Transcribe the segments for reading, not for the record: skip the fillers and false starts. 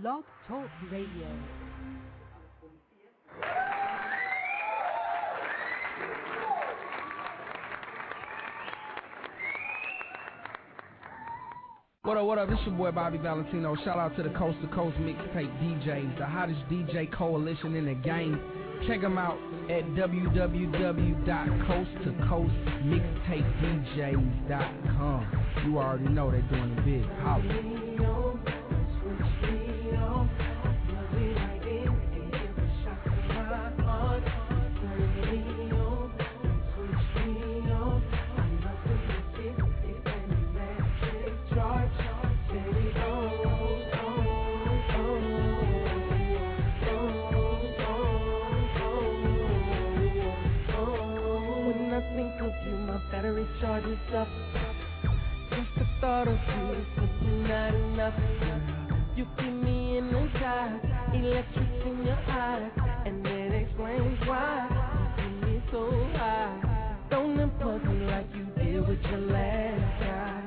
Blog Talk Radio. What up, it's your boy Bobby Valentino. Shout out to the Coast to Coast Mixtape DJs, the hottest DJ coalition in the game. Check them out at www.coasttocoastmixtapedjs.com. You already know they're doing it big. Holla. Battery charges up. Just the thought of you is simply not enough. You keep me in the dark, electric in your eyes, and it explains why you keep me so high. Don't impulse me like you did with your last guy.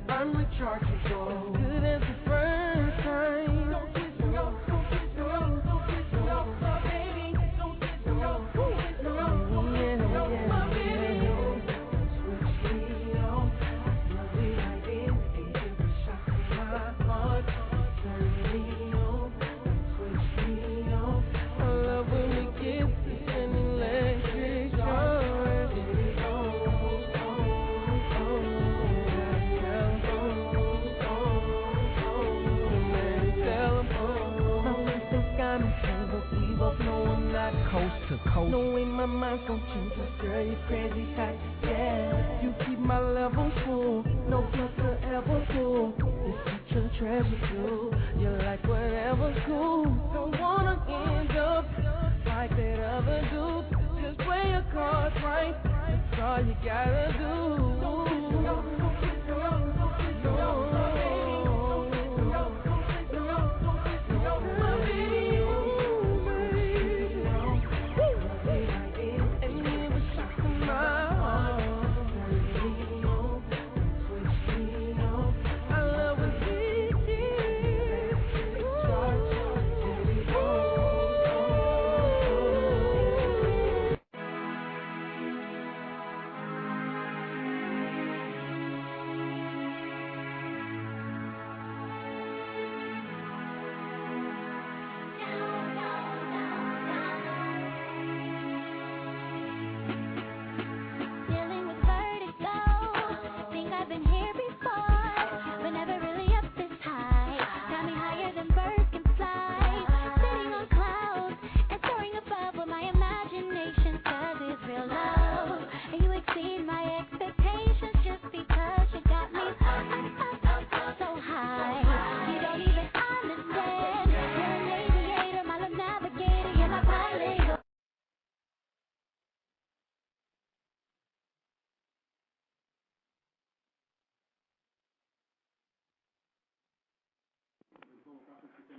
I'm rechargeable, good as the first time. Don't piss me off, don't piss me off, don't piss me off, my baby. Don't piss me off, don't piss me off, don't piss me off, my baby. Coast to coast. No way my mind's gon' change, but girl, you crazy hot, yeah. You keep my level full, no plus could ever fool. You're such a treasure too, you like whatever's cool. Don't wanna end up like that other dude. Just play your cards right, that's all you gotta do.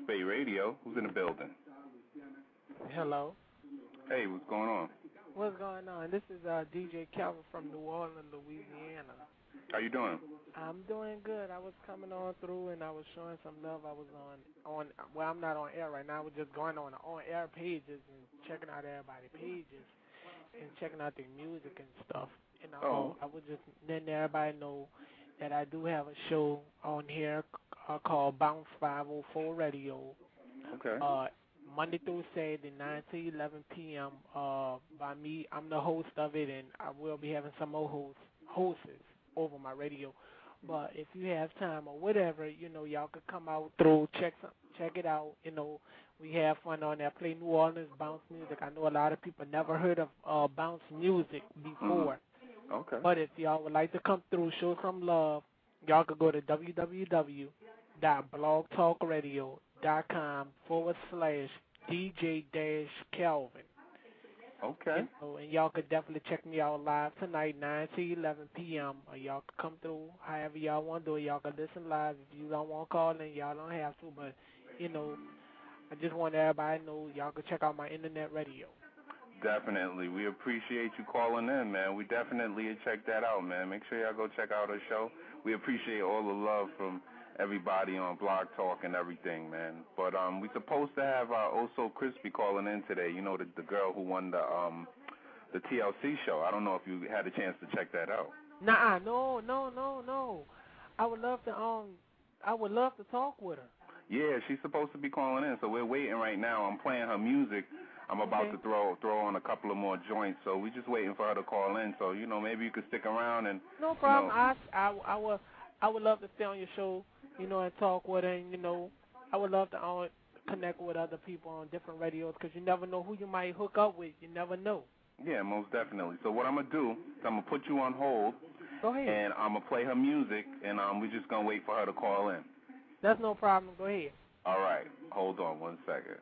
SPATE Radio, who's in the building? Hello. Hey, what's going on? What's going on? This is DJ Calvin from New Orleans, Louisiana. How you doing? I'm doing good. I was coming on through and I was showing some love. I was on well, I'm not on air right now. I was just going on air pages and checking out everybody's pages and checking out their music and stuff. And I was just letting everybody know that I do have a show on here called Bounce 504 Radio. Okay. Monday through Saturday, 9 to 11 p.m. By me. I'm the host of it, and I will be having some more hosts over my radio. But if you have time or whatever, y'all could come out through, check it out. We have fun on there. Play New Orleans bounce music. I know a lot of people never heard of bounce music before. Okay. But if y'all would like to come through, show some love, y'all could go to www.blogtalkradio.com/DJ-Calvin. Okay. And y'all could definitely check me out live tonight, 9 to 11 p.m. Or y'all could come through however y'all want to do it. Y'all could listen live. If you don't want to call in, y'all don't have to. But, I just want everybody to know y'all could check out my internet radio. Definitely. We appreciate you calling in, man. We definitely check that out, man. Make sure y'all go check out our show. We appreciate all the love from everybody on Blog Talk and everything, man. But we supposed to have Oh So Krispie calling in today. You know, the girl who won the TLC show. I don't know if you had a chance to check that out. Nah, no. I would love to talk with her. Yeah, she's supposed to be calling in, so we're waiting right now. I'm playing her music. I'm about to throw on a couple of more joints, so we're just waiting for her to call in. So, you know, maybe you could stick around and... No problem. I would love to stay on your show, you know, and talk with her. And, you know, I would love to connect with other people on different radios because you never know who you might hook up with. You never know. Yeah, most definitely. So what I'm going to do is I'm going to put you on hold. Go ahead. And I'm going to play her music, and we're just going to wait for her to call in. That's no problem. Go ahead. All right. Hold on 1 second.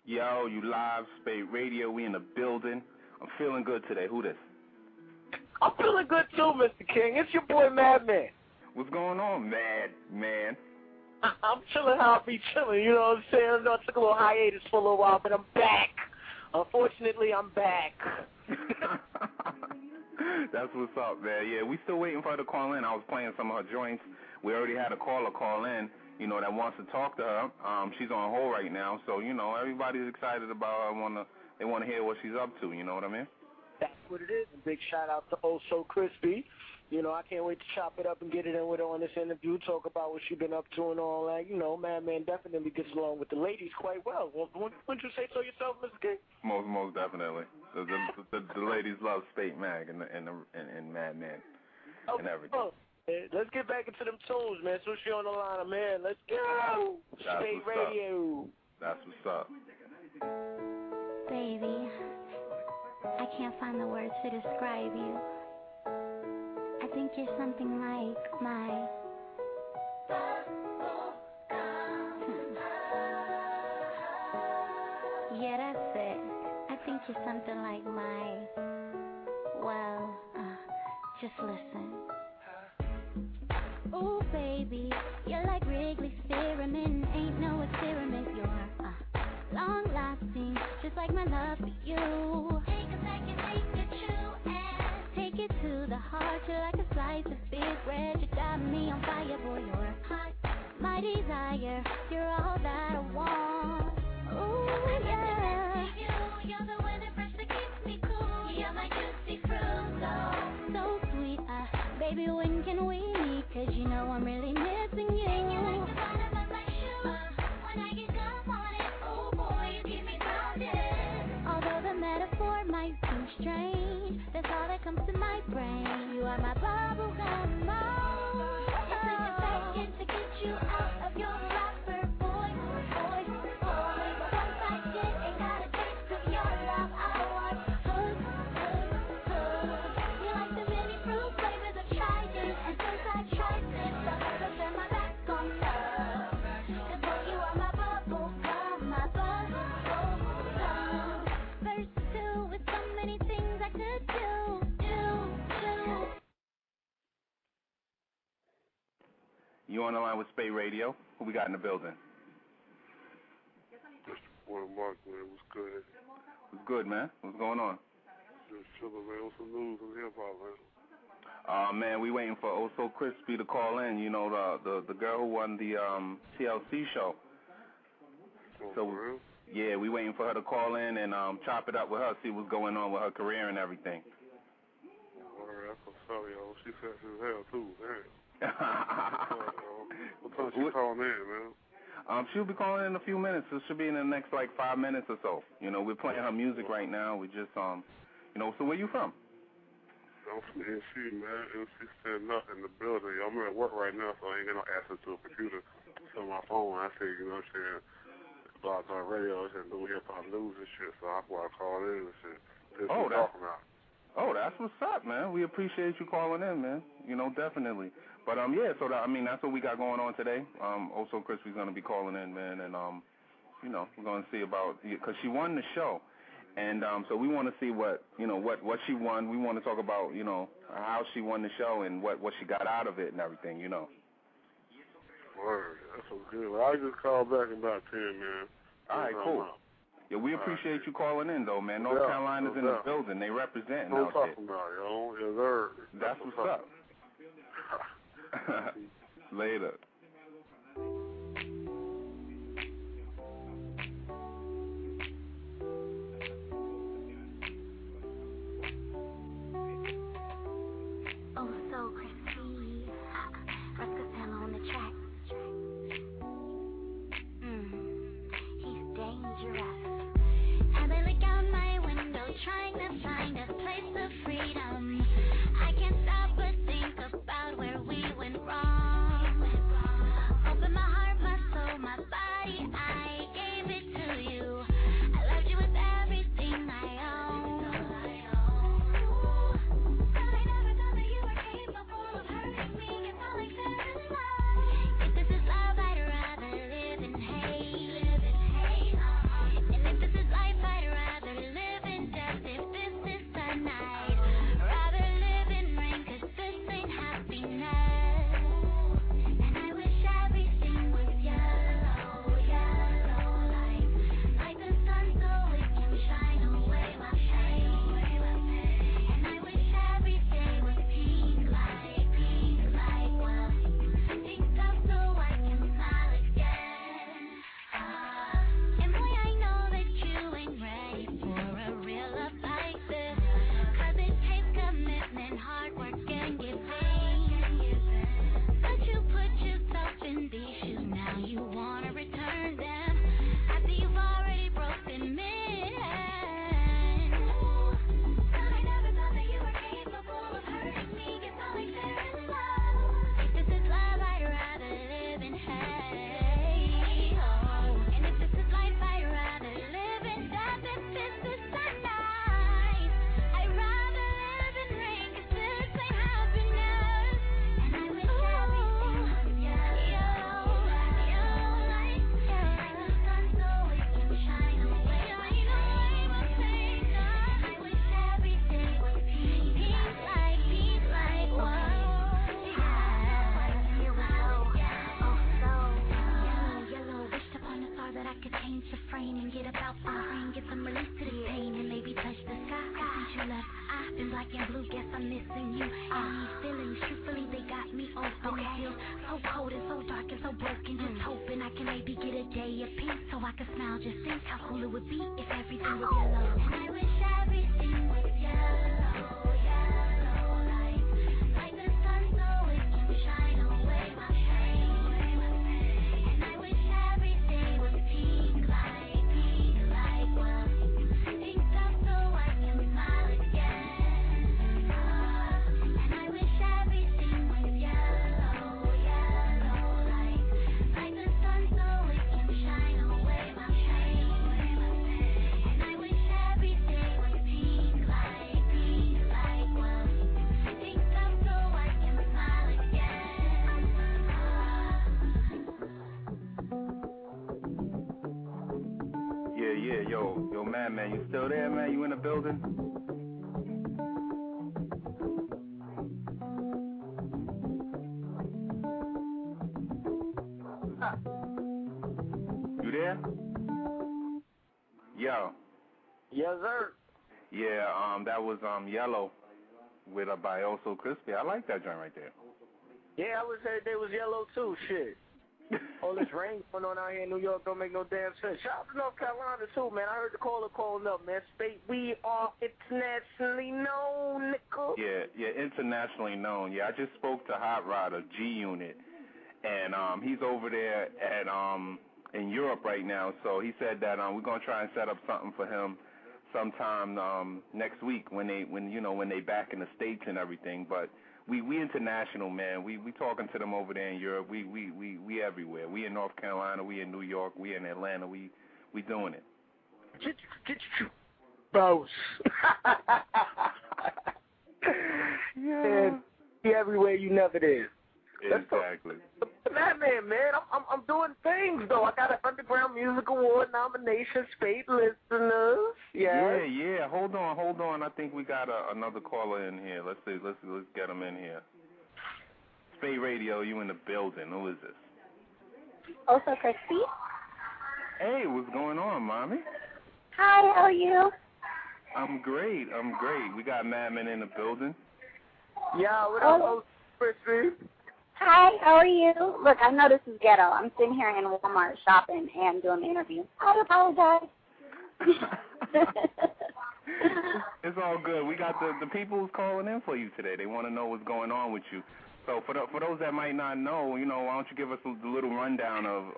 Yo, you live, SPATE Radio. We in the building. I'm feeling good today. Who this? I'm feeling good too, Mr. King. It's your boy, Madman. What's going on, Madman? I'm chilling how I be chilling, you know what I'm saying? I know I took a little hiatus for a little while, but I'm back. Unfortunately, I'm back. That's what's up, man. Yeah, we still waiting for her to call in. I was playing some of her joints. We already had a caller call in, you know, that wants to talk to her. She's on hold right now, so, you know, everybody's excited about her. They want to hear what she's up to, you know what I mean? That's what it is. A big shout out to Oh So Krispie. You know, I can't wait to chop it up and get it in with her on this interview, talk about what she's been up to and all that. You know, Madman definitely gets along with the ladies quite well. Wouldn't you say so yourself, Mr. King? Most definitely. The ladies love SPATE Mag and Madman and everything. Oh, let's get back into them tunes, man. So she on the line, man. Let's go. SPATE Radio. That's what's up. Baby, I can't find the words to describe you. I think you're something like my yeah, that's it. I think you're something like my, well, just listen. Ooh, baby, you're like Wrigley's Spearmint. Ain't no experiment. You're long-lasting, just like my love for you. Take a second, take the chew and take it to the heart. You're like a slice of big bread. You got me on fire, boy. You're hot, my desire. You're all that I want. Ooh, yeah. You're the one that fresh that keeps me cool. You're my juicy fruit, so sweet. Baby, when can we meet? 'Cause you know I'm really missing you. And you like the bottom of my shoe. When I get gum on it, oh boy, you keep me grounded. Although the metaphor might seem strange, that's all that comes to my brain. You are my bubble gum. It took a second to get you out of your wrapper, boy. Once I did, ain't got a taste of your love. I was hooked. You like the many fruit flavors of trident, and since I tried this, I'll never turn my back on love. 'Cause boy, you are my bubble gum, my bubble gum. Verse 2 with so many things I could do. You on the line with SPATE Radio? Who we got in the building? Just boy Mark, man. What's good? What's good, man? What's going on? Just chilling, man. What's the news in hip hop, man? Man, we waiting for Oh So Krispie to call in. You know, the girl who won the TLC show. Oh, So, for real? yeah, we waiting for her to call in and chop it up with her, see what's going on with her career and everything. All right, that's what's up, yo. She sexy as hell, too. Damn. What time she calling in, man? She'll be calling in a few minutes. It should be in the next, 5 minutes or so. You know, we're playing her music right now. We just, you know, so where you from? I'm from NC, man. NC standing up in the building. I'm at work right now, so I ain't got no access to a computer. So my phone, I say, you know what I'm saying, blog on radio and do hip-hop news and shit, so I want to call in and shit. Talking about. Oh, that's what's up, man. We appreciate you calling in, man. You know, definitely. But, yeah, so, that's what we got going on today. Also, Krispie's going to be calling in, man, and, you know, we're going to see about, because she won the show. And so we want to see what she won. We want to talk about, you know, how she won the show and what she got out of it and everything, you know. Word, that's so good. Well, I'll just call back in about 10, man. All right, cool. Yeah, we appreciate you calling in, though, man. North Carolina's in the building. They representing out there. Talking about, yo. Yes, sir. That's what's up. Later. Oh, so crispy. Rascapella on the track. He's dangerous. I've been looking out my window, trying to find a place of freedom. I can't stop but think about where we went wrong. Open my heart, my soul, my body, I gave it to you. I loved you with everything I own. But I never thought that you were capable of hurting me and falling fair in love. If this is love, I'd rather live in hate. And if this is life, I'd rather live in death. If this is the night, rather live in rain, 'cause this ain't happiness. And I wish everything was yellow, yellow, like the sun, so it can shine away my pain. And I wish every day was pink, like well, pinked up so I can smile again. And boy, I know that you ain't ready for a real love like this, 'cause it takes commitment, hard work, and giving. But you put yourself in these shoes, now you wanna return them after you've already broken me. But I never thought that you were capable of hurting me, get falling fair in love. If this is love, I'd rather live in hate. And if this is life, I'd rather live in death. If this is the night, I'd rather live in rain, 'cause this ain't happiness. And I wish everything was yellow, like the sun, so it can shine away my pain. And I wish every day was pink, like what? Here we go. Oh, so yellow. Wished upon a star that I could change the frame and get about the rain, get some relief to the pain, and maybe touch the sky. Since you left, I've been black and blue. Guess I'm missing you. And these feelings, truthfully, they got me open. It feels so cold and so dark and so broken. Just hoping I can maybe get a day of peace, so I can smile. Just think how cool it would be if everything was yellow. And I wish everything was yellow, yellow, like the sun, so it can shine away my pain. And I wish every day was pink, like well, pinked up so I can smile again. And I wish everything was yellow, yellow, like the sun, so it can shine away my pain. And I wish every day was pink, like well, pinked up so I can smile again. Yeah, yo, man, you still there, man? You in the building? You there? Yo. Yes, sir. Yeah, that was Yellow with by Also Krispie. I like that joint right there. Yeah, I would say they was yellow too. Shit. All this rain going on out here in New York don't make no damn sense. Shout out to North Carolina, too, man. I heard the caller calling up, man. SPATE, we are internationally known, nickel. Yeah, internationally known. Yeah, I just spoke to Hot Rod of G Unit, and he's over there at in Europe right now. So he said that we're gonna try and set up something for him sometime next week when they back in the States and everything. But we international, man. We talking to them over there in Europe. We everywhere. We in North Carolina. We in New York. We in Atlanta. We doing it. Boss. Yeah. Be everywhere you never did. Exactly. Man, I'm doing things though. I got an Underground Music Award nomination, SPATE listeners. Yeah. Hold on. I think we got another caller in here. Let's see. Let's get him in here. SPATE Radio, you in the building? Who is this? Also, Krispie. Hey, what's going on, mommy? Hi, how are you? I'm great. We got Madman in the building. Yeah, what up, Krispie? Hi, how are you? Look, I know this is ghetto. I'm sitting here in Walmart shopping and doing the interview. I apologize. It's all good. We got the people who's calling in for you today. They want to know what's going on with you. So for those that might not know, why don't you give us a little rundown of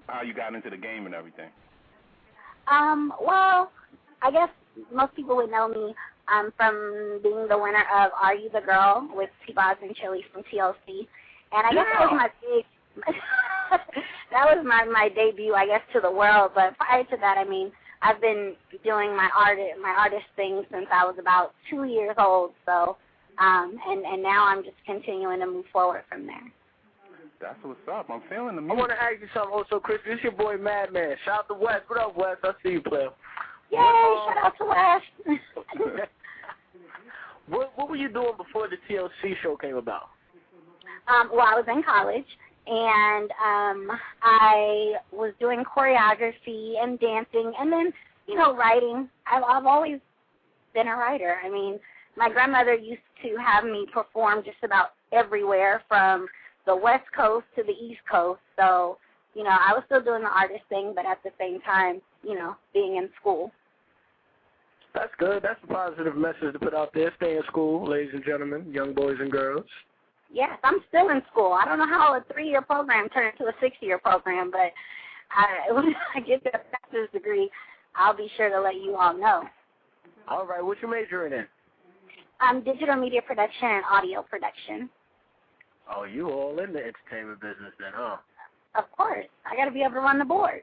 how you got into the game and everything? Well, I guess most people would know me from being the winner of Are You the Girl with T-Boz and Chili from TLC. And I guess that was my debut, I guess, to the world. But prior to that, I mean, I've been doing my artist thing since I was about 2 years old. So, and now I'm just continuing to move forward from there. That's what's up. I'm feeling the I music. want to ask you something also, Chris. This your boy Madman. Shout out to West. What up, West? I see you, player. Yay, shout out to West. What were you doing before the TLC show came about? Well, I was in college, and I was doing choreography and dancing, and then, writing. I've always been a writer. I mean, my grandmother used to have me perform just about everywhere from the West Coast to the East Coast. So, I was still doing the artist thing, but at the same time, being in school. That's good. That's a positive message to put out there. Stay in school, ladies and gentlemen, young boys and girls. Yes, I'm still in school. I don't know how a 3-year program turned into a 6-year program, but when I get that master's degree, I'll be sure to let you all know. All right. What you majoring in? Digital media production and audio production. Oh, you all in the entertainment business then, huh? Of course. I got to be able to run the board.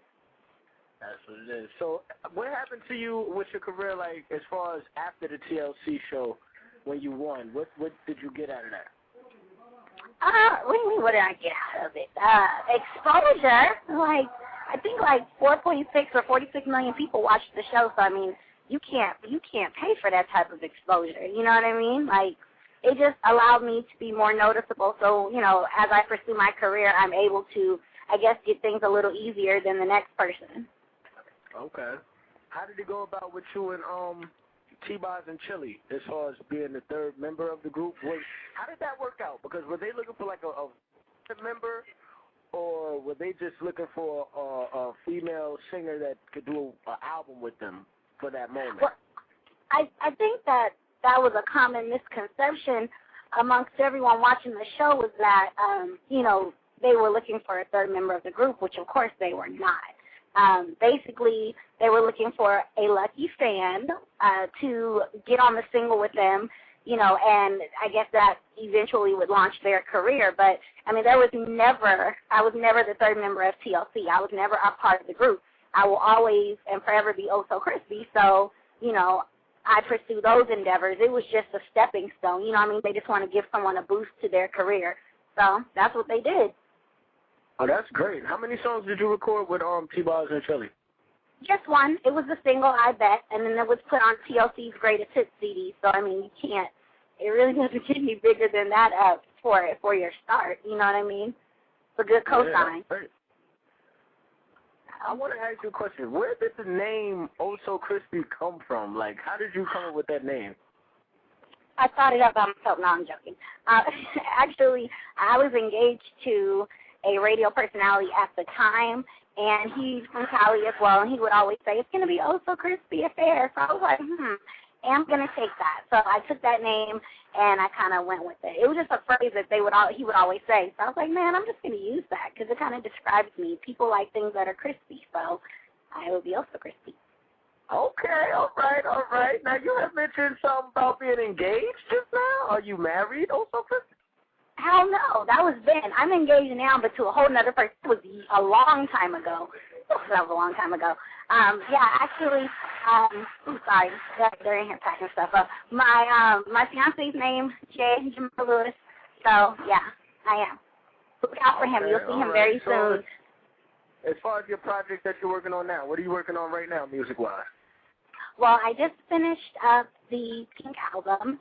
That's what it is. So what happened to you with your career, like, as far as after the TLC show when you won? What did you get out of that? What do you mean, what did I get out of it? Exposure. I think 4.6 or 46 million people watched the show, so, I mean, you can't pay for that type of exposure. You know what I mean? It just allowed me to be more noticeable. So, as I pursue my career, I'm able to, I guess, get things a little easier than the next person. Okay. How did it go about with you and T-Boz and Chili as far as being the third member of the group? How did that work out? Because were they looking for a member, or were they just looking for a female singer that could do an album with them for that moment? Well, I think that was a common misconception amongst everyone watching the show, was that, they were looking for a third member of the group, which of course they were not. Basically, they were looking for a lucky fan to get on the single with them, and I guess that eventually would launch their career. But, I mean, I was never the third member of TLC. I was never a part of the group. I will always and forever be Oh So Krispie. So, I pursue those endeavors. It was just a stepping stone. They just want to give someone a boost to their career. So that's what they did. Oh, that's great. How many songs did you record with T-Boz and Chili? Just one. It was a single, I Bet, and then it was put on TLC's Greatest Hits CD. So, I mean, it really doesn't get any bigger than that for your start. You know what I mean? It's a good cosign. Yeah, I want to ask you a question. Where did the name Oh So Krispie come from? How did you come up with that name? I thought it up by myself. No, I'm joking. Actually, I was engaged to a radio personality at the time, and he's from Cali as well, and he would always say, it's going to be oh so crispy affair. So I was like, I'm going to take that. So I took that name, and I kind of went with it. It was just a phrase that he would always say. So I was like, man, I'm just going to use that because it kind of describes me. People like things that are crispy, so I will be oh so crispy. Okay, all right. Now, you have mentioned something about being engaged just now. Are you married, also, Krispie? Hell no, that was then. I'm engaged now, but to a whole nother person. It was a long time ago. That was a long time ago. Yeah, actually, sorry, they're in here packing stuff up. My fiance's name, Jay Jamal Lewis. So, yeah, I am. Look out for him. You'll see him very soon. As far as your project that you're working on now, what are you working on right now, music-wise? Well, I just finished up the Pink album,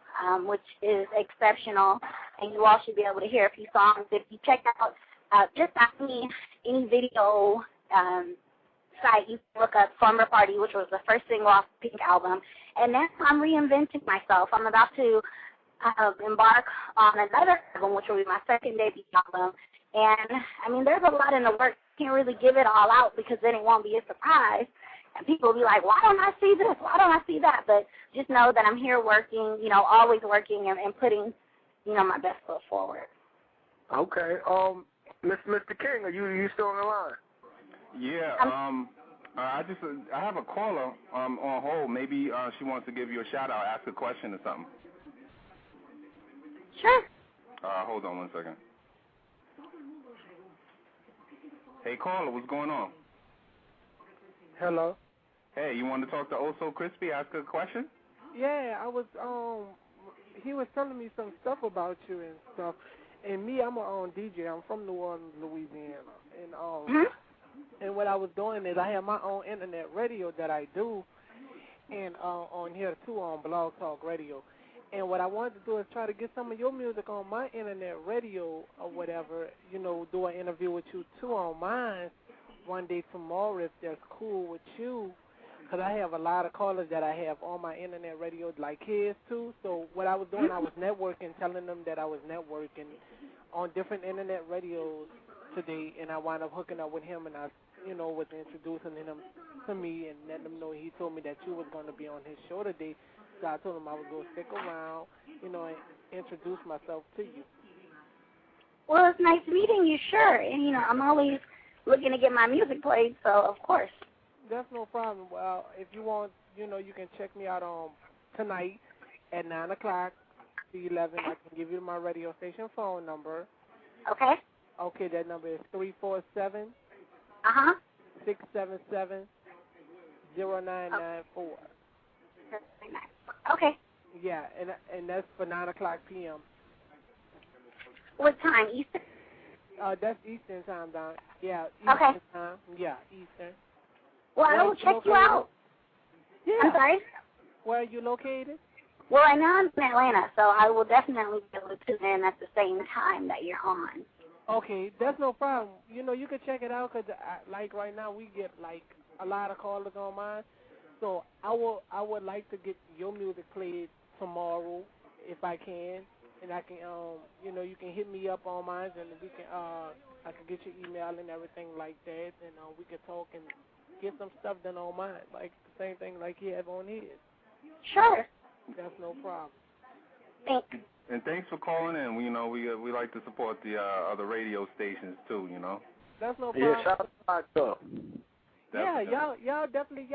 which is exceptional, and you all should be able to hear a few songs. If you check out, just ask me any video site, you can look up Slumber Party, which was the first single off the Pink album, and then I'm reinventing myself. I'm about to embark on another album, which will be my second debut album, and, I mean, there's a lot in the works. Can't really give it all out because then it won't be a surprise. And people will be like, why don't I see this? Why don't I see that? But just know that I'm here working, always working and putting, my best foot forward. Okay. Mr. King, are you still on the line? Yeah. I have a caller on hold. Maybe she wants to give you a shout out, ask a question or something. Sure. Hold on 1 second. Hey, caller, what's going on? Hello. Hey, you want to talk to Also Crispy, ask her a question? Yeah, I was, he was telling me some stuff about you and stuff. And me, I'm a DJ. I'm from New Orleans, Louisiana. And, and what I was doing is I have my own internet radio that I do, and on here, too, on Blog Talk Radio. And what I wanted to do is try to get some of your music on my internet radio or whatever, do an interview with you, too, on mine one day tomorrow, if that's cool with you, because I have a lot of callers that I have on my internet radio like his, too. So what I was doing, I was networking, telling them that I was networking on different internet radios today, and I wound up hooking up with him, and I, was introducing him to me and letting him know he told me that you was going to be on his show today. So I told him I was going to stick around, and introduce myself to you. Well, it's nice meeting you, sure. And, I'm always looking to get my music played, so of course. That's no problem. Well, if you want, you can check me out on tonight at 9 o'clock to 11. I can give you my radio station phone number. Okay. Okay, that number is 347 677 0994. Okay. Yeah, and that's for 9 o'clock p.m. What time, Eastern? That's Eastern time, Don. Yeah, Eastern time. Yeah, Eastern. Well, I will check you out. Yeah. I'm sorry? Where are you located? Well, right now I'm in Atlanta, so I will definitely be able to tune in at the same time that you're on. Okay, that's no problem. You can check it out because, like, right now we get, like, a lot of callers on mine. So I would like to get your music played tomorrow if I can. And I can, you can hit me up on mine, and we can, I can get your email and everything like that, and we can talk and get some stuff done on mine, like the same thing like he have on his. Sure. That's no problem. Thanks. And thanks for calling in. We like to support the other radio stations too. That's no problem. Yeah, shout out to Yeah, y'all definitely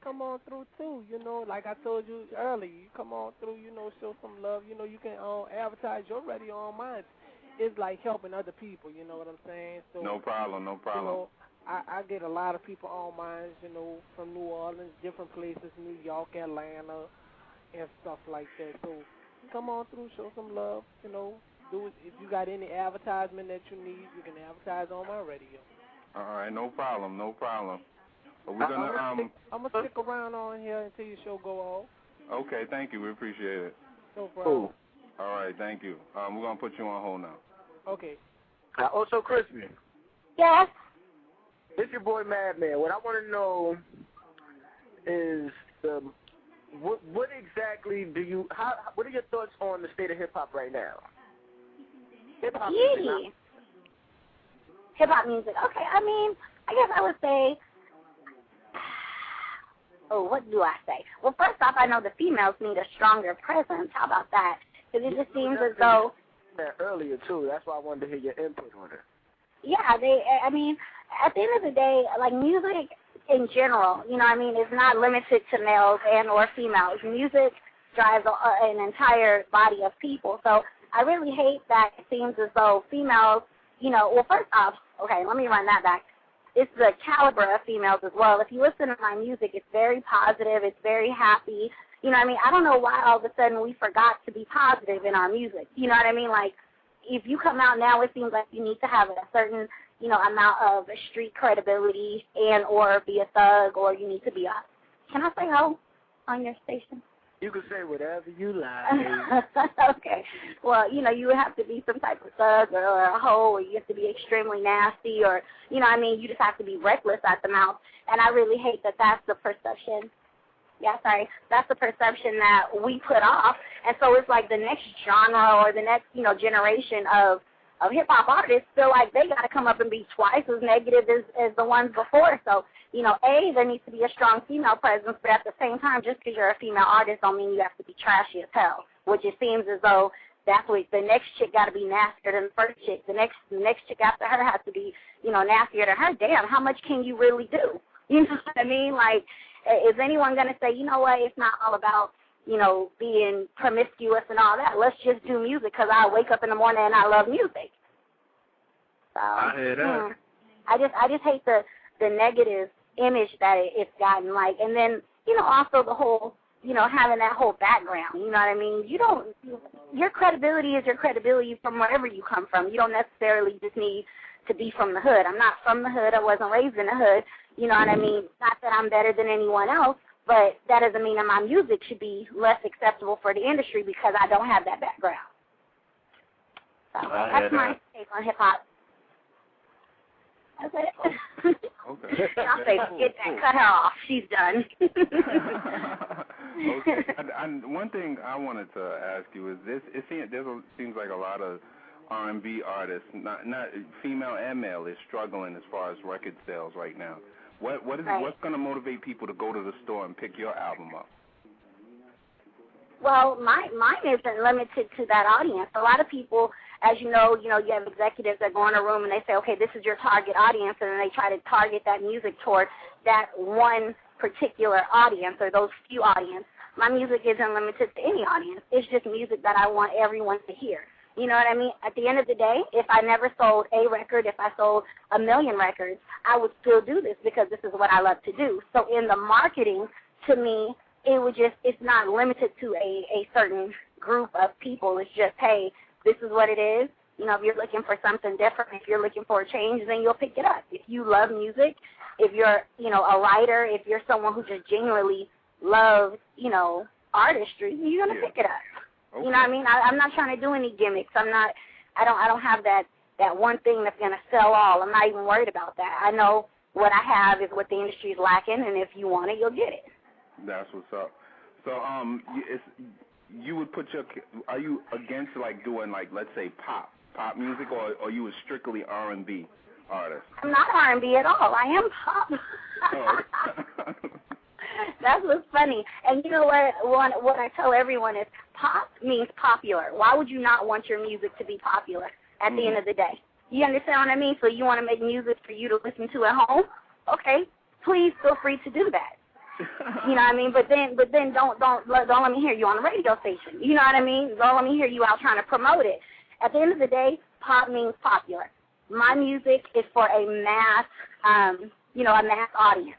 come on through too. Like I told you earlier, you come on through. Show some love. You can advertise your radio on mine. It's like helping other people. You know what I'm saying? So no problem. I get a lot of people on mine. From New Orleans, different places, New York, Atlanta, and stuff like that. So come on through, show some love. Do it. If you got any advertisement that you need, you can advertise on my radio. All right, no problem. But we're gonna I'm gonna stick around on here until your show go off. Okay, thank you. We appreciate it. No problem. Cool. All right, thank you. We're gonna put you on hold now. Okay. Also, Krispie. Yes? It's your boy Madman. What I want to know is the what exactly do you? What are your thoughts on the state of hip hop right now? Hip hop music. Hip hop music. Okay, I mean, I guess I would say. Oh, what do I say? Well, first off, I know the females need a stronger presence. How about that? Because it just seems as though. Earlier too. That's why I wanted to hear your input on it. Yeah, I mean, at the end of the day, like music in general, you know what I mean, is not limited to males and or females. Music drives an entire body of people. So I really hate that it seems as though females, you know, well, first off, okay, let me run that back. It's the caliber of females as well. If you listen to my music, it's very positive. It's very happy. You know what I mean? I don't know why all of a sudden we forgot to be positive in our music. You know what I mean? Like, if you come out now, it seems like you need to have a certain, you know, amount of street credibility and or be a thug, or you need to be a, can I say hoe on your station? You can say whatever you like. Okay. Well, you know, you have to be some type of thug or a hoe, or you have to be extremely nasty, or, you know what I mean, you just have to be reckless at the mouth. And I really hate that that's the perception. Yeah, sorry. That's the perception that we put off. And so it's like the next genre or the next, you know, generation of hip-hop artists feel like they got to come up and be twice as negative as the ones before. So, you know, there needs to be a strong female presence, but at the same time, just because you're a female artist don't mean you have to be trashy as hell, which it seems as though that's what the next chick got to be nastier than the first chick. The next chick after her has to be, you know, nastier than her. Damn, how much can you really do? You know what I mean? Like, is anyone going to say, you know what, it's not all about, you know, being promiscuous and all that. Let's just do music because I wake up in the morning and I love music. So I hear that. I just hate the negative image that it's gotten, like, and then, you know, also the whole, you know, having that whole background, you know what I mean? Your credibility is your credibility from wherever you come from. You don't necessarily just need to be from the hood. I'm not from the hood. I wasn't raised in the hood. You know what I mean? Not that I'm better than anyone else, but that doesn't mean that my music should be less acceptable for the industry because I don't have that background. So that's my take on hip-hop. That's it. Okay. I'll say, get that, cut her off. She's done. Okay. And one thing I wanted to ask you is this: seems like a lot of R&B artists, not female and male, is struggling as far as record sales right now. What's going to motivate people to go to the store and pick your album up? Well, mine isn't limited to that audience. A lot of people, as you know, you have executives that go in a room and they say, okay, this is your target audience, and then they try to target that music toward that one particular audience or those few audience. My music isn't limited to any audience. It's just music that I want everyone to hear. You know what I mean? At the end of the day, if I never sold a record, if I sold 1 million records, I would still do this because this is what I love to do. So in the marketing, to me, it's not limited to a certain group of people. It's just, hey, this is what it is. You know, if you're looking for something different, if you're looking for a change, then you'll pick it up. If you love music, if you're, a writer, if you're someone who just genuinely loves, artistry, you're going to pick it up. Okay. You know what I mean? I'm not trying to do any gimmicks. I don't have that one thing that's going to sell all. I'm not even worried about that. I know what I have is what the industry is lacking, and if you want it, you'll get it. That's what's up. So, you would are you against doing let's say pop music, or are you a strictly R&B artist? I'm not R&B at all. I am pop. Oh. That's what's funny. And you know what I tell everyone is pop means popular. Why would you not want your music to be popular at the end of the day? You understand what I mean? So you want to make music for you to listen to at home? Okay, please feel free to do that. You know what I mean? But then don't let me hear you on the radio station. You know what I mean? Don't let me hear you out trying to promote it. At the end of the day, pop means popular. My music is for a mass, a mass audience.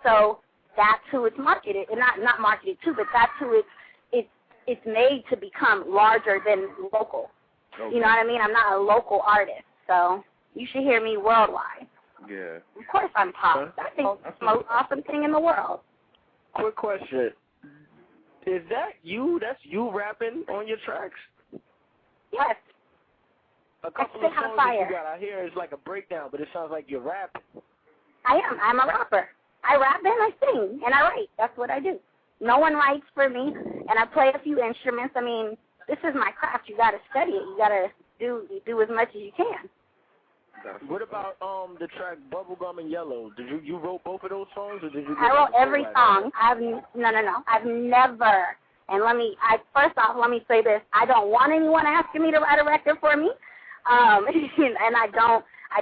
So that's who it's marketed, and not marketed to, but that's who it's made to become larger than local. Okay. You know what I mean? I'm not a local artist, so you should hear me worldwide. Yeah. Of course I'm pop. I think it's the most awesome thing in the world. Quick question. Is that you? That's you rapping on your tracks? Yes. A couple of songs that you got out here is like a breakdown, but it sounds like you're rapping. I am. I'm a rapper. I rap and I sing and I write. That's what I do. No one writes for me, and I play a few instruments. I mean, this is my craft. You got to study it. You got to do as much as you can. What about the track Bubblegum and Yellow? Did you wrote both of those songs, or did you? I wrote every song. No. I've never. And first off, let me say this: I don't want anyone asking me to write a record for me, and I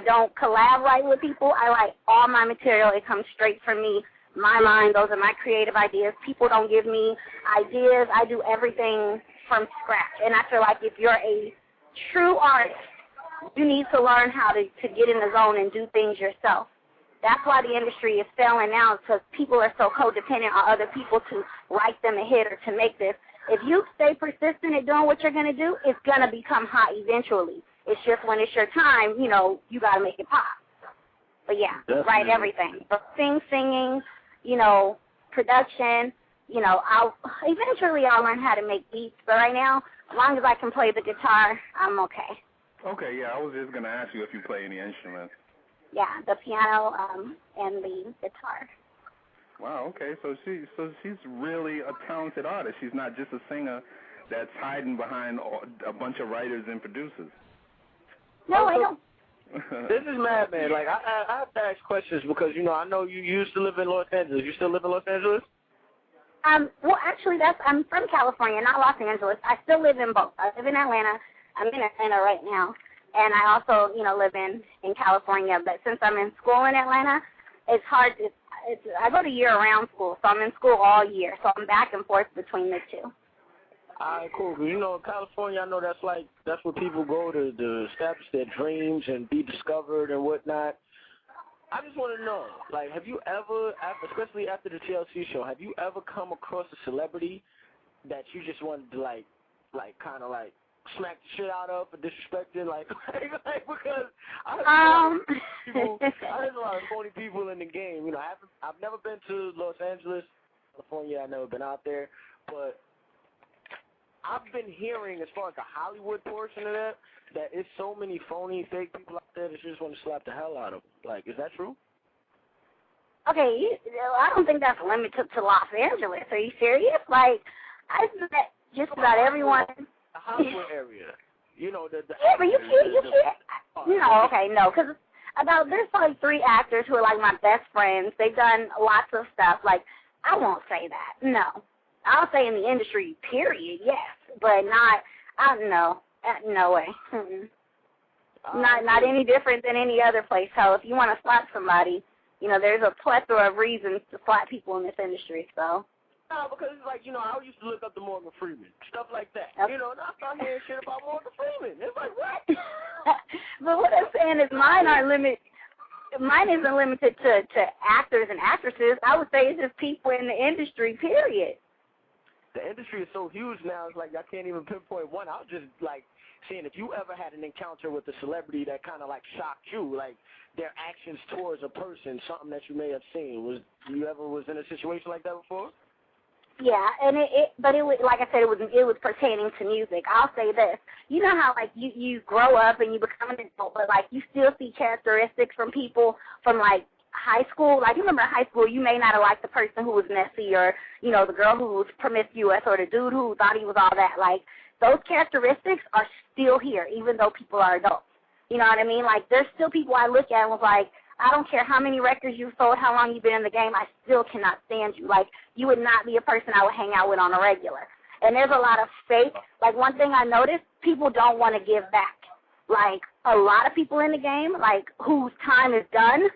don't collaborate with people. I write all my material. It comes straight from me, my mind. Those are my creative ideas. People don't give me ideas. I do everything from scratch. And I feel like if you're a true artist, you need to learn how to get in the zone and do things yourself. That's why the industry is failing now, because people are so codependent on other people to write them a hit or to make this. If you stay persistent at doing what you're going to do, it's going to become hot eventually. It's just when it's your time, you got to make it pop. But, yeah, write everything. Singing, production, eventually I'll learn how to make beats. But right now, as long as I can play the guitar, I'm okay. Okay, yeah, I was just going to ask you if you play any instruments. Yeah, the piano and the guitar. Wow, okay, so she's really a talented artist. She's not just a singer that's hiding behind a bunch of writers and producers. No, I don't. This is mad, man. Like, I have to ask questions because, I know you used to live in Los Angeles. You still live in Los Angeles? Well, actually, I'm from California, not Los Angeles. I still live in both. I live in Atlanta. I'm in Atlanta right now. And I also, live in California. But since I'm in school in Atlanta, it's hard to, I go to year-round school, so I'm in school all year. So I'm back and forth between the two. All right, cool. Because, California, I know that's where people go to establish their dreams and be discovered and whatnot. I just want to know, like, have you ever, especially after the TLC show, have you ever come across a celebrity that you just wanted to, kind of smack the shit out of for disrespecting, because I heard a lot of phony people in the game. I've never been to Los Angeles, California. I've never been out there, but I've been hearing, as far as the Hollywood portion of that it's so many phony, fake people out there that you just want to slap the hell out of them. Is that true? Okay, I don't think that's limited to Los Angeles. Are you serious? I met just about everyone. The Hollywood area. Yeah, but you can't. Okay, no, because there's probably 3 actors who are my best friends. They've done lots of stuff. I won't say that. No. I'll say in the industry, period, yes, but not, I don't know, no way. Not any different than any other place. So if you want to slap somebody, there's a plethora of reasons to slap people in this industry, so. No, because it's I used to look up to Morgan Freeman, stuff like that. Okay. And I start hearing shit about Morgan Freeman. It's what? But what I'm saying is mine isn't limited to actors and actresses. I would say it's just people in the industry, period. The industry is so huge now, it's I can't even pinpoint one. I was just, seeing if you ever had an encounter with a celebrity that kind of, shocked you, their actions towards a person, something that you may have seen. You ever was in a situation like that before? Yeah, and but it was, like I said, it was pertaining to music. I'll say this. You know how, you grow up and you become an adult, but, you still see characteristics from people from, high school. You remember in high school, you may not have liked the person who was messy or, the girl who was promiscuous or the dude who thought he was all that. Those characteristics are still here, even though people are adults. You know what I mean? There's still people I look at and was I don't care how many records you've sold, how long you've been in the game, I still cannot stand you. You would not be a person I would hang out with on a regular. And there's a lot of fake. One thing I noticed, people don't want to give back. A lot of people in the game, whose time is done,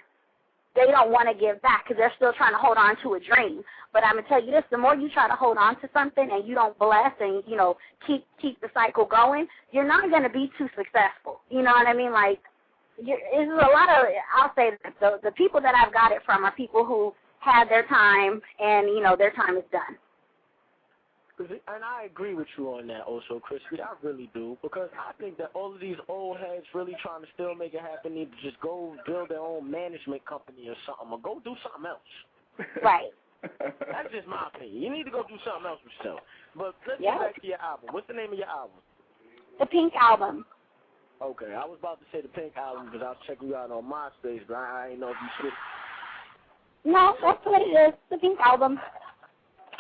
they don't want to give back because they're still trying to hold on to a dream. But I'm going to tell you this, the more you try to hold on to something and you don't bless and, keep the cycle going, you're not going to be too successful. You know what I mean? It's a lot of, I'll say that the people that I've got it from are people who had their time and, their time is done. And I agree with you on that also, Krispie. I really do, because I think that all of these old heads really trying to still make it happen need to just go build their own management company or something, or go do something else. Right. That's just my opinion. You need to go do something else with yourself. But let's get back to your album. What's the name of your album? The Pink Album. Okay, I was about to say the Pink Album because I was checking you out on MySpace, but I didn't know if you should. No, that's what it is, the Pink Album.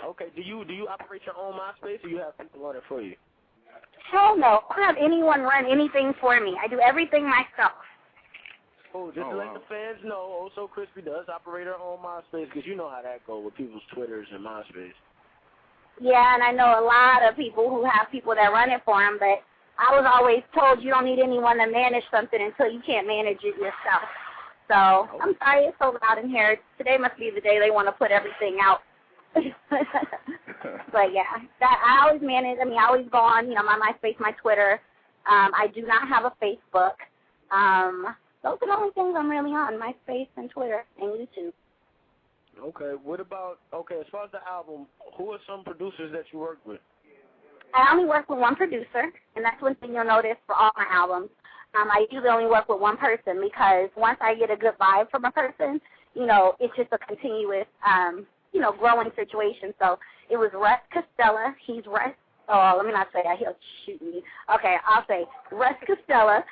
Okay. Do you operate your own MySpace, or you have people on it for you? Hell no. I don't have anyone run anything for me. I do everything myself. Oh, just to let the fans know, Also Krispie does operate her own MySpace, because you know how that goes with people's Twitters and MySpace. Yeah, and I know a lot of people who have people that run it for them, but I was always told you don't need anyone to manage something until you can't manage it yourself. So I'm sorry it's so loud in here. Today must be the day they want to put everything out. But yeah, that I always manage. I mean, I always go on, my MySpace, my Twitter. I do not have a Facebook. Those are the only things I'm really on: MySpace and Twitter and YouTube. Okay. What about as far as the album? Who are some producers that you worked with? I only work with one producer, and that's one thing you'll notice for all my albums. I usually only work with one person because once I get a good vibe from a person, it's just a continuous, growing situation. So it was Russ Costella. He's Russ. Oh, let me not say that. He'll shoot me. Okay, I'll say Russ Costella.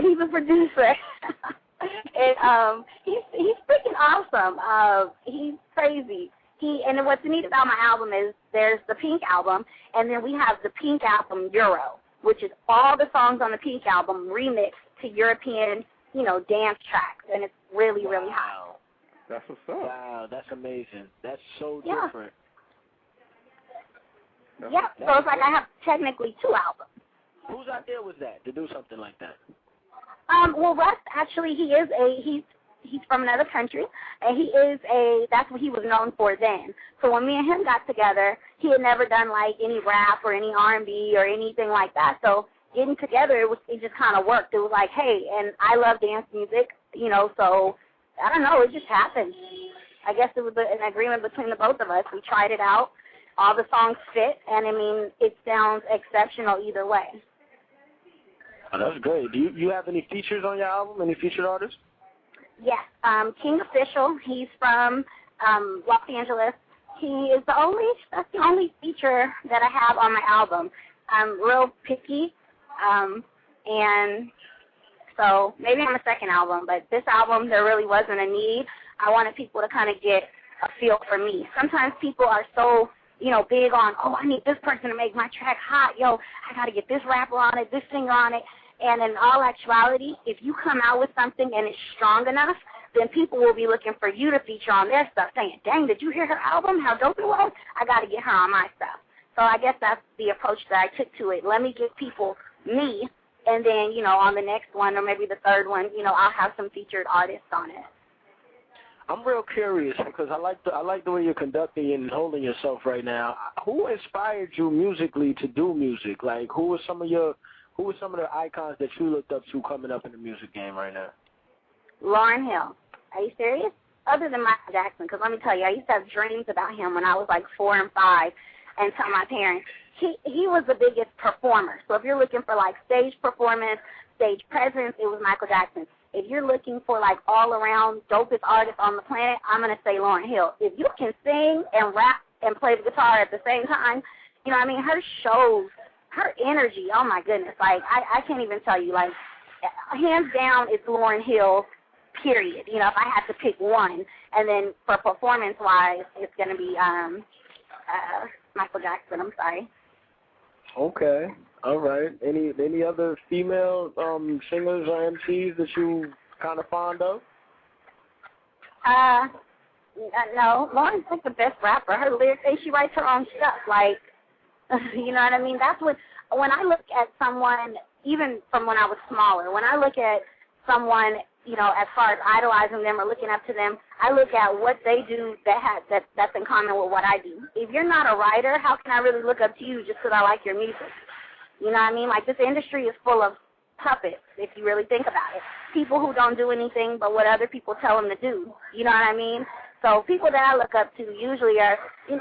He's a producer. And he's freaking awesome. He's crazy. And what's neat about my album is there's the Pink album, and then we have the Pink album Euro, which is all the songs on the Pink album remixed to European, dance tracks, and it's really, really hot. That's what's up. Wow, that's amazing. That's so different. Yeah, so it's like I have technically two albums. Whose idea was that, to do something like that? Well, Russ, actually, he's from another country, and that's what he was known for then. So when me and him got together, he had never done, like, any rap or any R&B or anything like that. So getting together, it just kind of worked. It was like, hey, and I love dance music, so I don't know, it just happened. I guess it was an agreement between the both of us. We tried it out. All the songs fit, and, I mean, it sounds exceptional either way. Oh, that's great. Do you have any features on your album, any featured artists? Yes, King Official. He's from Los Angeles. That's the only feature that I have on my album. I'm real picky, and so maybe on the second album, but this album there really wasn't a need. I wanted people to kind of get a feel for me. Sometimes people are so, big on, I need this person to make my track hot. I got to get this rapper on it, this singer on it. And in all actuality, if you come out with something and it's strong enough, then people will be looking for you to feature on their stuff, saying, dang, did you hear her album? How dope it was? I got to get her on my stuff. So I guess that's the approach that I took to it. Let me give people me, and then, on the next one or maybe the third one, I'll have some featured artists on it. I'm real curious because I like the way you're conducting and holding yourself right now. Who inspired you musically to do music? Like, who were some of the icons that you looked up to coming up in the music game right now? Lauryn Hill. Are you serious? Other than Michael Jackson, because let me tell you, I used to have dreams about him when I was like 4 and 5 and tell my parents. He was the biggest performer. So if you're looking for like stage performance, stage presence, it was Michael Jackson. If you're looking for like all-around dopest artist on the planet, I'm going to say Lauryn Hill. If you can sing and rap and play the guitar at the same time, her shows, her energy, oh my goodness, like I can't even tell you, like hands down it's Lauryn Hill, period. If I had to pick one, and then for performance-wise, it's going to be Michael Jackson, I'm sorry. Okay, all right. Any other female singers or MCs that you kind of fond of? No, Lauren's like the best rapper. Her lyrics, and she writes her own stuff, like, you know what I mean? That's when I look at someone, even from when I was smaller, when I look at someone, as far as idolizing them or looking up to them, I look at what they do that's in common with what I do. If you're not a writer, how can I really look up to you just because I like your music? You know what I mean? Like, this industry is full of puppets, if you really think about it. People who don't do anything but what other people tell them to do. You know what I mean? So people that I look up to usually are,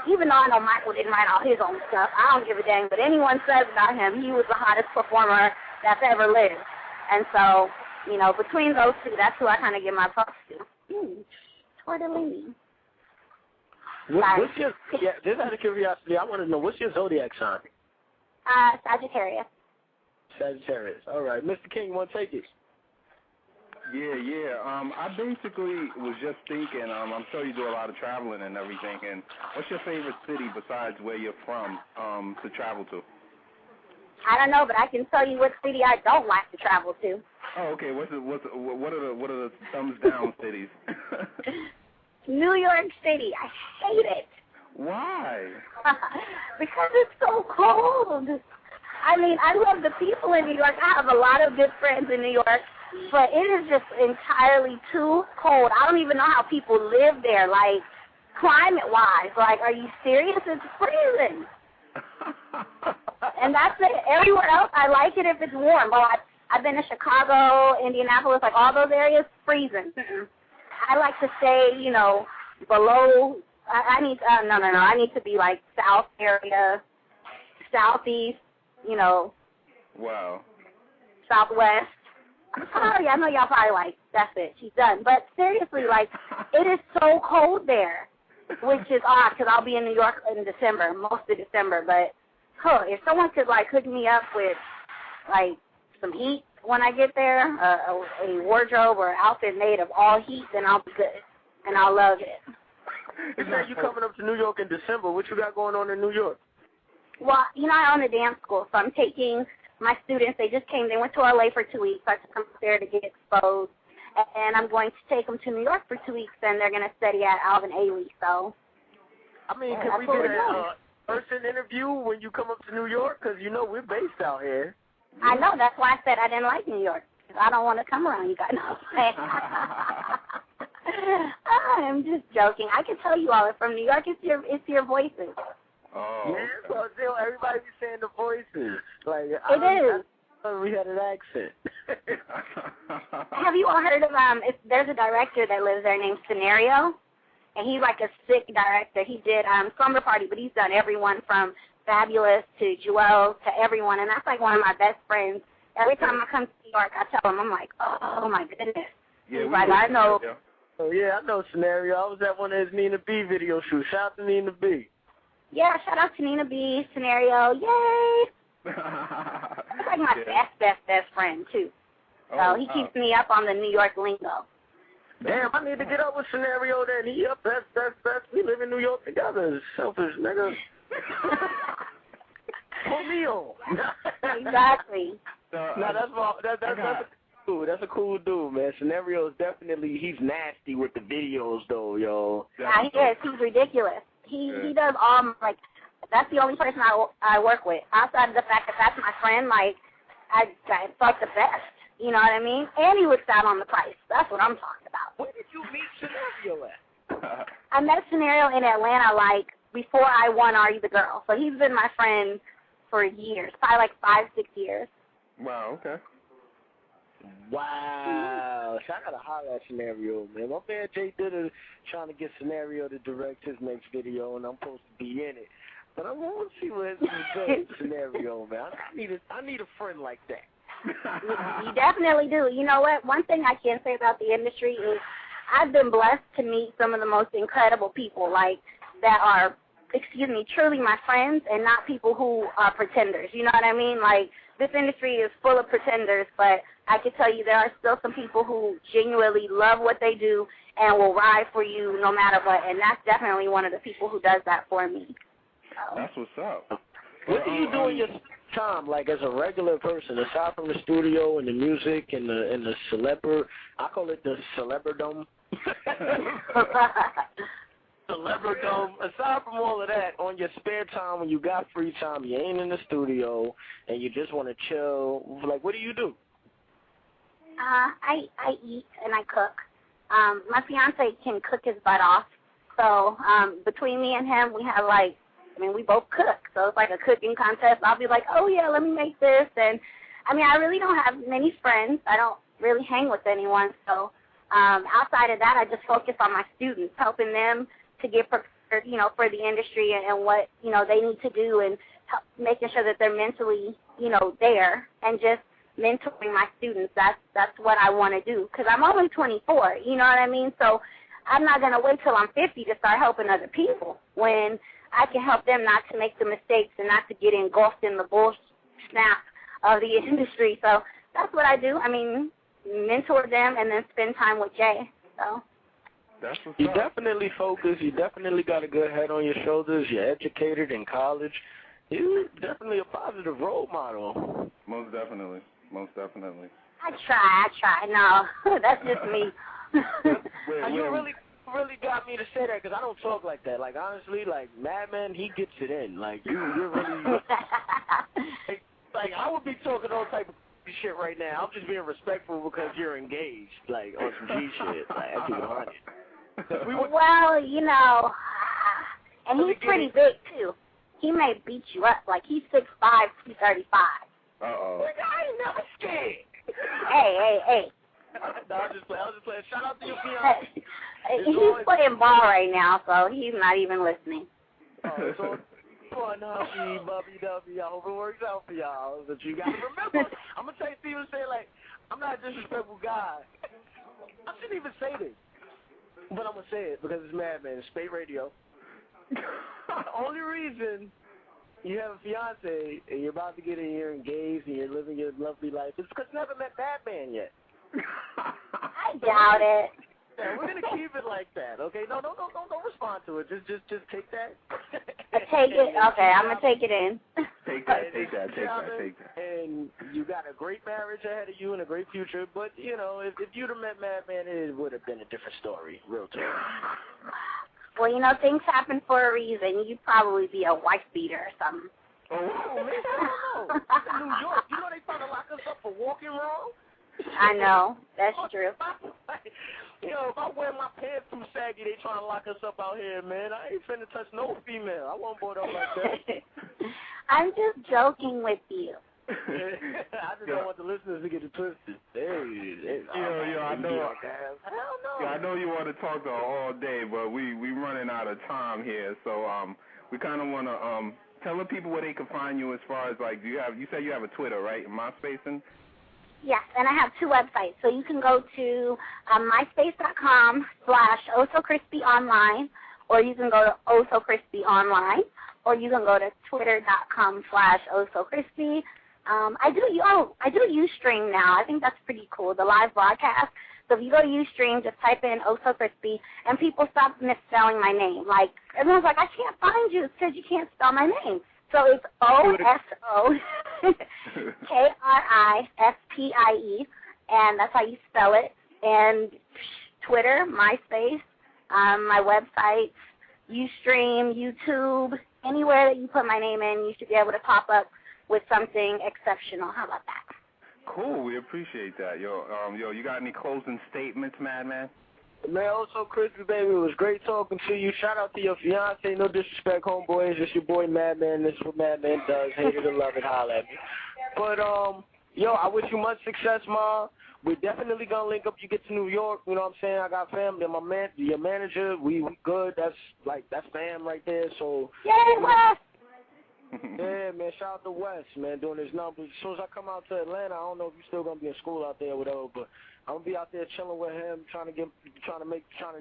even though I know Michael didn't write all his own stuff, I don't give a dang, but anyone says about him, he was the hottest performer that's ever lived. And so, between those two, that's who I kind of give my props to. Tortellini. Just out of curiosity, I want to know, what's your zodiac sign? Sagittarius. Sagittarius. All right. Mr. King, you want to take it? Yeah. I basically was just thinking, I'm sure you do a lot of traveling and everything, and what's your favorite city besides where you're from to travel to? I don't know, but I can tell you what city I don't like to travel to. Oh, okay. What are the thumbs down cities? New York City. I hate it. Why? Because it's so cold. I mean, I love the people in New York. I have a lot of good friends in New York, but it is just entirely too cold. I don't even know how people live there, like, climate-wise. Like, are you serious? It's freezing. And that's it. Everywhere else, I like it if it's warm. But I've been to Chicago, Indianapolis, like all those areas, freezing. I like to stay, below. I need to be like south area, southeast, Wow. Southwest. I'm sorry, I know y'all probably like, that's it, she's done. But seriously, like, it is so cold there, which is odd because I'll be in New York in December, most of December. But if someone could, like, hook me up with, like, some heat when I get there, a wardrobe or outfit made of all heat, then I'll be good, and I'll love it. You said you coming up to New York in December. What you got going on in New York? Well, I own a dance school, so I'm taking my students. They went to LA for 2 weeks. So I took them there to get exposed. And I'm going to take them to New York for 2 weeks, and they're going to study at Alvin Ailey. So, I mean, can we get a person interview when you come up to New York? Because, we're based out here. I know. That's why I said I didn't like New York. I don't want to come around you guys. No. I'm just joking. I can tell you all from New York. It's your voices. Oh. Yeah, so still everybody be saying the voices. Like it is. We had an accent. Have you all heard of there's a director that lives there named Scenario, and he's like a sick director. He did Slumber Party, but he's done everyone from Fabulous to Jewel to everyone, and that's like one of my best friends. Every time I come to New York, I tell him, I'm like, oh my goodness. Yeah, he's like, I know. Oh yeah, I know Scenario. I was at one of his Nina B video shoots. Shout out to Nina B. Yeah, shout out to Nina B, Scenario, yay! He's like my best friend, too. So he keeps me up on the New York lingo. Damn, I need to get up with Scenario then. He up, that's. We live in New York together. Selfish nigga. Put me on. Exactly. No, that's a cool dude, man. Scenario is definitely, he's nasty with the videos, though, yo. Yeah, he is. He's ridiculous. He does all, like, that's the only person I work with. Outside of the fact that that's my friend, like, it's like the best. You know what I mean? And he looks out on the price. That's what I'm talking about. Where did you meet Scenario at? I met Scenario in Atlanta, like, before I won Are You the Girl. So he's been my friend for years, probably like 5-6 years. Wow, okay. Wow. So I got to holler at Scenario, man. My man Jay Ditter trying to get Scenario to direct his next video, and I'm supposed to be in it. But I want to see what his good Scenario, man. I need a friend like that. You definitely do. You know what? One thing I can say about the industry is I've been blessed to meet some of the most incredible people, like, that are, truly my friends and not people who are pretenders. You know what I mean? Like, this industry is full of pretenders, but I can tell you there are still some people who genuinely love what they do and will ride for you no matter what, and that's definitely one of the people who does that for me. So. That's what's up. What do you do in your time, like, as a regular person, aside from the studio and the music and the I call it the celebridom. Celebridom. Aside from all of that, on your spare time, when you got free time, you ain't in the studio, and you just want to chill, like, what do you do? I eat and I cook. My fiance can cook his butt off. So between me and him, we have we both cook. So it's like a cooking contest. I'll be like, oh, yeah, let me make this. And, I really don't have many friends. I don't really hang with anyone. So outside of that, I just focus on my students, helping them to get prepared, for the industry and what, they need to do, and making sure that they're mentally, there, and just mentoring my students. That's what I want to do, because I'm only 24, you know what I mean? So I'm not going to wait till I'm 50 to start helping other people when I can help them not to make the mistakes and not to get engulfed in the bull snap of the industry. So that's what I do. mentor them and then spend time with Jay. So. That's what's You up. definitely focused. You definitely got a good head on your shoulders. You're educated in college. You're definitely a positive role model. Most definitely. Most definitely. I try. No, that's just me. You really got me to say that because I don't talk like that. Like, honestly, like, Madman, he gets it in. Like, you're really... like, I would be talking all type of shit right now. I'm just being respectful because you're engaged, like, on some G shit. Like, I keep it 100. Well, you know, and he's pretty big, too. He may beat you up. Like, he's 6'5", 235. Uh-oh. Like, I ain't never scared. Hey. No, I was just playing. Shout out to your fiance. He's playing ball right now, so he's not even listening. So fun, huffy, bubby-dubby. I hope it works out for y'all. But you got to remember, I'm going to tell you, Steven, say, like, I'm not a disrespectful guy. I shouldn't even say this. But I'm going to say it because it's Madman. It's SPATE Radio. The only reason you have a fiance and you're about to get in, you're engaged, and you're living your lovely life is because you never met Madman yet. I doubt it. Yeah, we're gonna keep it like that, okay? No, don't respond to it. Just take that. Take it. Okay, I'm gonna take it in. Take that. And you got a great marriage ahead of you and a great future. But you know, if you'd have met Madman, it would have been a different story. Real talk. Well, you know, things happen for a reason. You'd probably be a wife beater or something. Oh, man, I don't know. It's in New York. You know they trying to lock us up for walking wrong? I know. That's true. Yo, if I wear my pants too saggy, they trying to lock us up out here, man. I ain't finna touch no female. I won't board up like that. I'm just joking with you. I just don't want the listeners to get it twisted. I know. Hell no. Yeah, I know you want to talk to her all day, but we running out of time here, so we kind of want to tell the people where they can find you as far as like you said you have a Twitter, right? MySpace and. Yes, and I have 2 websites. So you can go to myspace.com/OhSoCrispyOnline, or you can go to OhSoCrispyOnline, or you can go to twitter.com/OhSoCrispy. I do Ustream now. I think that's pretty cool, the live broadcast. So if you go to Ustream, just type in OhSoCrispy, and people stop misspelling my name. Like, everyone's like, I can't find you because you can't spell my name. So it's OhSoKrispie, and that's how you spell it. And Twitter, MySpace, my website, Ustream, YouTube, anywhere that you put my name in, you should be able to pop up with something exceptional. How about that? Cool, we appreciate that. Yo, you got any closing statements, Madman? Man, also Crispy, baby, it was great talking to you. Shout out to your fiance. No disrespect, homeboy. It's just your boy Madman. This is what Madman does. Hate it or love it, holla at me. But yo, I wish you much success, Ma. We're definitely gonna link up. You get to New York, you know what I'm saying? I got family. Your manager, we good. That's fam right there. So yay, Wes! Yeah, man, shout out to Wes, man, doing his numbers. As soon as I come out to Atlanta, I don't know if you're still gonna be in school out there or whatever, but I'm gonna be out there chilling with him, trying to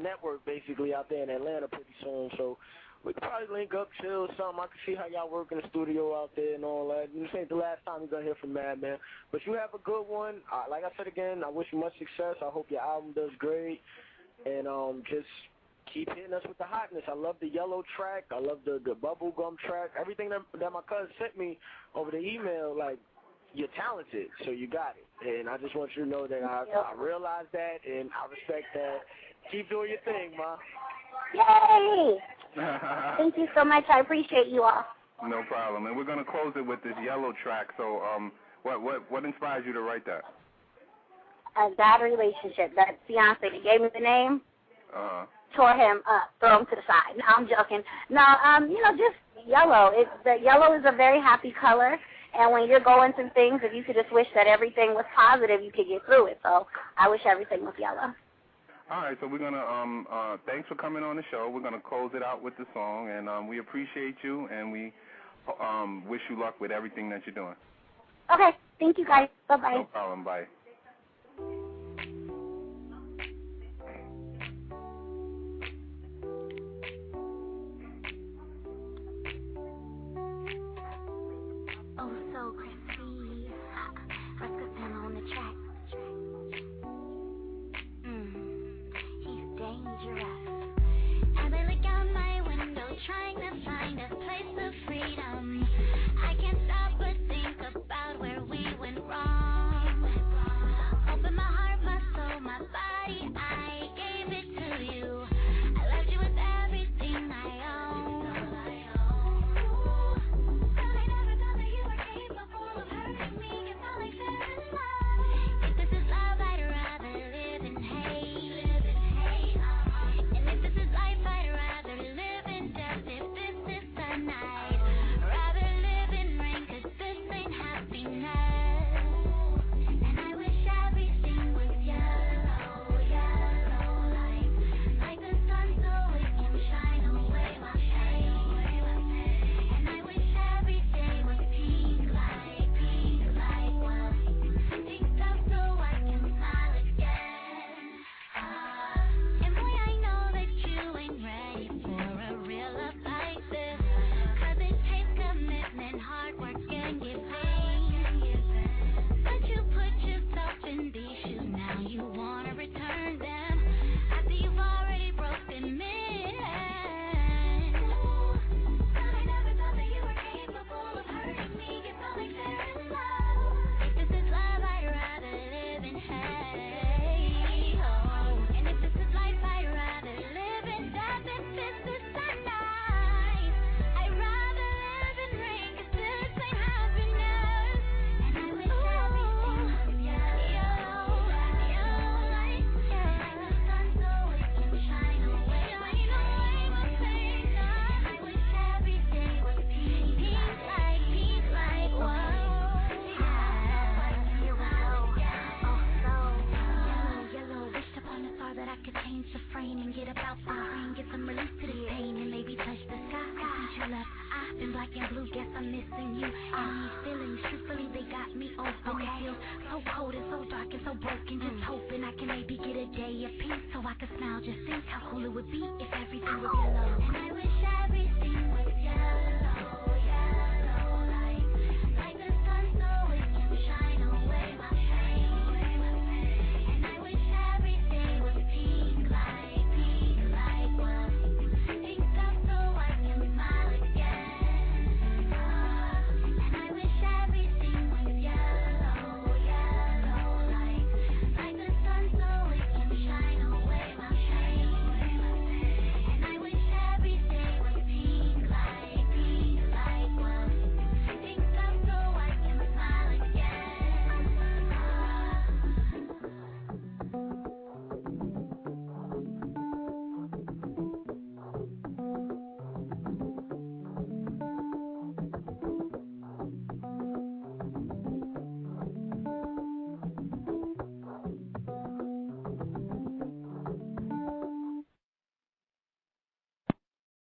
network basically out there in Atlanta pretty soon. So we could probably link up, chill, or something. I can see how y'all work in the studio out there and all that. This ain't the last time you're gonna hear from Madman, but you have a good one. Like I said again, I wish you much success. I hope your album does great, and just keep hitting us with the hotness. I love the yellow track. I love the bubblegum track. Everything that my cousin sent me over the email, like, you're talented, so you got it. And I just want you to know that I realize that, and I respect that. Keep doing your thing, Ma. Yay! Thank you so much. I appreciate you all. No problem. And we're going to close it with this yellow track. So what inspired you to write that? A bad relationship. That fiance that gave me the name. Tore him up, throw him to the side. No, I'm joking. No, just yellow. Yellow is a very happy color, and when you're going through things, if you could just wish that everything was positive, you could get through it. So I wish everything was yellow. All right, so we're gonna thanks for coming on the show. We're gonna close it out with the song, and we appreciate you, and we wish you luck with everything that you're doing. Okay, thank you guys. Bye bye. No problem. Bye. Oh, so crispy. Fresca Sam on the track. trying to find a place of freedom. I can't stop but think about where we went wrong. Open my heart, my soul, my body, I gave it to you. I loved you with everything I own. But I never thought that you were capable of hurting me. It felt like fair and love. If this is love, I'd rather live in hate. And if this is life, I'd rather live in death. If this is the night, rather live in rain, 'cause this ain't happiness. And I wish everything was yellow, yellow, like the sun, so it can shine away my pain. And I wish every day was pink, like well, pink stuff so I can smile again. And boy, I know that you ain't ready for a real love like this, 'cause it takes commitment, hard work, and giving. But you put yourself in these shoes, now you wanna return them after you've already broken me. But I never thought that you were capable of hurting me. It felt like fair and love. If this is love, I'd rather live in hate. And if this is life, I'd rather live in death. If this is the night, I'd rather live in rain, 'cause this ain't happiness. And I wish everything was yellow, like the sun, so it can shine away my pain. I wish every day was pink, like whoa. Yellow, wished upon a star that I could change the frame and get about the rain, get some relief to this pain, and maybe touch the sky. Since you left, I've been black and blue, guess I'm missing you. And these feelings, truthfully, they got me open. It feels so cold and so dark and so broken. Just hoping I can maybe get a day of peace, so I could smile. Just think how cool it would be if everything was yellow. And I wish everything was yellow.